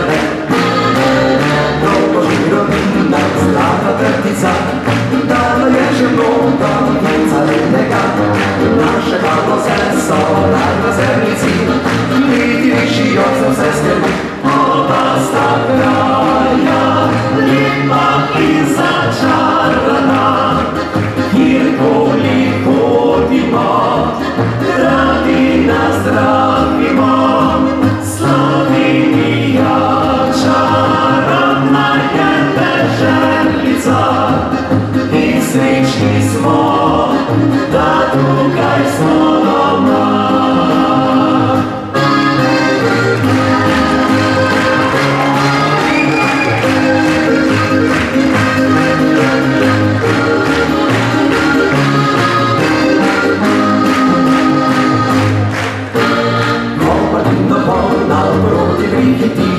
Jeruzalem. Dobro živi rodina, zlata trtica, dano je že mnogo carinega. Naše malo seso, na zemljici, niti viši od sam sestri, oba sta kraja, lipa in začarana. Kjerkoli hodimo, radi nas zdravimo. Slovenija, čarobna je deželica in srečni smo, da tukaj smo doma. Proti vrihiti